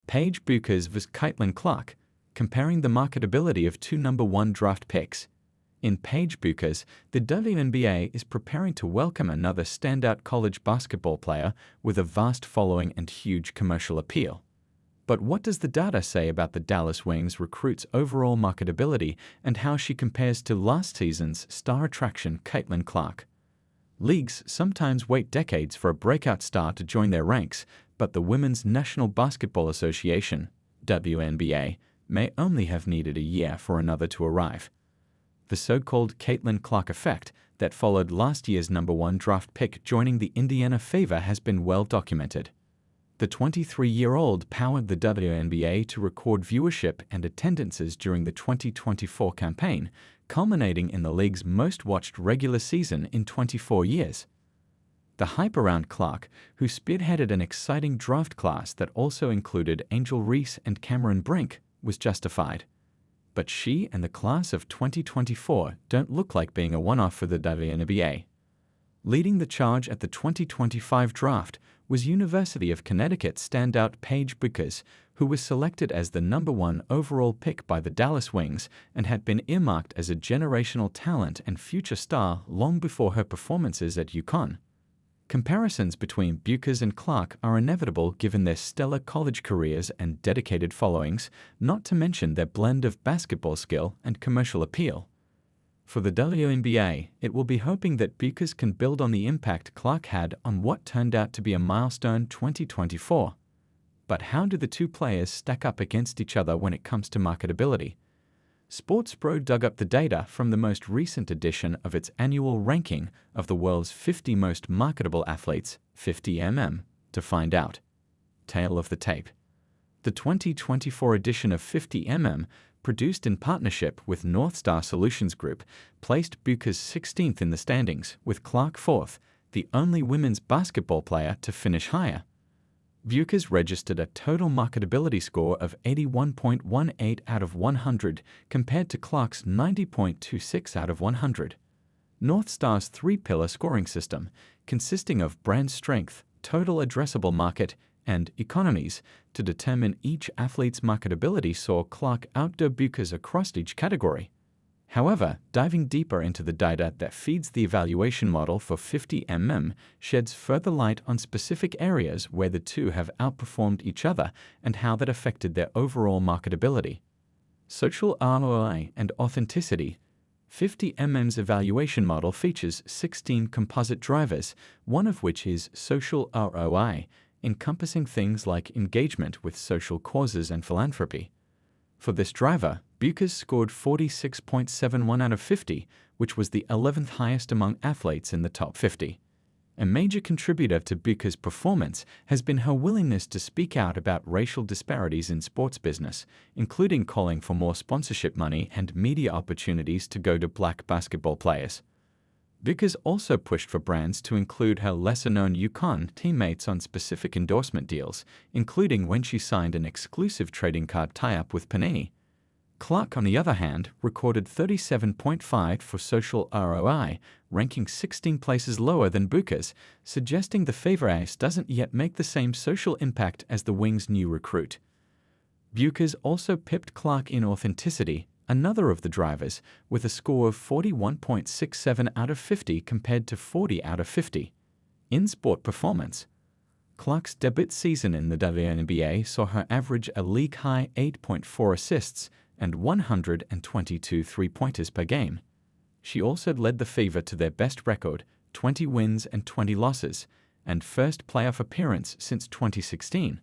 Paige Bueckers vs. Caitlin Clark, comparing the marketability of two #1 draft picks. In Paige Bueckers, the WNBA is preparing to welcome another standout college basketball player with a vast following and huge commercial appeal. But what does the data say about the Dallas Wings recruit's overall marketability and how she compares to last season's star attraction Caitlin Clark? Leagues sometimes wait decades for a breakout star to join their ranks, but the Women's National Basketball Association, WNBA, may only have needed a year for another to arrive. The so-called Caitlin Clark effect that followed last year's #1 draft pick joining the Indiana Fever has been well documented. The 23-year-old powered the WNBA to record viewership and attendances during the 2024 campaign, culminating in the league's most-watched regular season in 24 years. The hype around Clark, who spearheaded an exciting draft class that also included Angel Reese and Cameron Brink, was justified. But she and the class of 2024 don't look like being a one-off for the WNBA. Leading the charge at the 2025 draft was University of Connecticut standout Paige Bueckers, who was selected as the #1 overall pick by the Dallas Wings and had been earmarked as a generational talent and future star long before her performances at UConn. Comparisons between Bueckers and Clark are inevitable given their stellar college careers and dedicated followings, not to mention their blend of basketball skill and commercial appeal. For the WNBA, it will be hoping that Bueckers can build on the impact Clark had on what turned out to be a milestone 2024. But how do the two players stack up against each other when it comes to marketability? SportsPro dug up the data from the most recent edition of its annual ranking of the world's 50 most marketable athletes, 50mm, to find out. Tale of the tape. The 2024 edition of 50mm, produced in partnership with North Star Solutions Group, placed Bueckers 16th in the standings, with Clark 4th, the only women's basketball player to finish higher. Bueckers registered a total marketability score of 81.18 out of 100 compared to Clark's 90.26 out of 100. North Star's three-pillar scoring system, consisting of brand strength, total addressable market, and economies, to determine each athlete's marketability saw Clark outdo Bueckers across each category. However, diving deeper into the data that feeds the evaluation model for 50mm sheds further light on specific areas where the two have outperformed each other and how that affected their overall marketability. Social ROI and authenticity. 50mm's evaluation model features 16 composite drivers, one of which is social ROI, encompassing things like engagement with social causes and philanthropy. For this driver, Bueckers scored 46.71 out of 50, which was the 11th highest among athletes in the top 50. A major contributor to Bueckers' performance has been her willingness to speak out about racial disparities in sports business, including calling for more sponsorship money and media opportunities to go to black basketball players. Bueckers also pushed for brands to include her lesser-known UConn teammates on specific endorsement deals, including when she signed an exclusive trading card tie-up with Panini. Clark, on the other hand, recorded 37.5 for social ROI, ranking 16 places lower than Bueckers, suggesting the Fever ace doesn't yet make the same social impact as the Wings' new recruit. Bueckers also pipped Clark in authenticity, another of the drivers, with a score of 41.67 out of 50 compared to 40 out of 50. In sport performance, Clark's debut season in the WNBA saw her average a league-high 8.4 assists and 122 three-pointers per game. She also led the Fever to their best record, 20 wins and 20 losses, and first playoff appearance since 2016.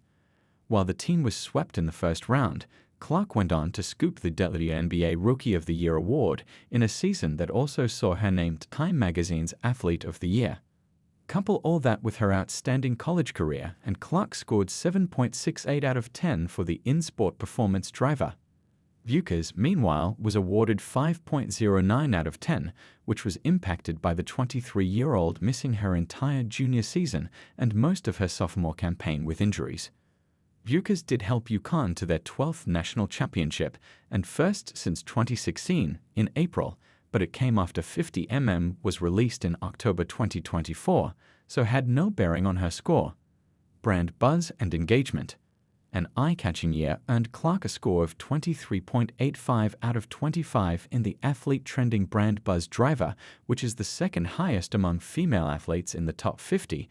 While the team was swept in the first round, Clark went on to scoop the WNBA Rookie of the Year award in a season that also saw her named Time Magazine's Athlete of the Year. Couple all that with her outstanding college career, and Clark scored 7.68 out of 10 for the in-sport performance driver. Bueckers, meanwhile, was awarded 5.09 out of 10, which was impacted by the 23-year-old missing her entire junior season and most of her sophomore campaign with injuries. Bueckers did help UConn to their 12th national championship and first since 2016 in April, but it came after 50mm was released in October 2024, so had no bearing on her score. Brand buzz and engagement. An eye-catching year earned Clark a score of 23.85 out of 25 in the Athlete Trending Brand Buzz Driver, which is the second highest among female athletes in the top 50,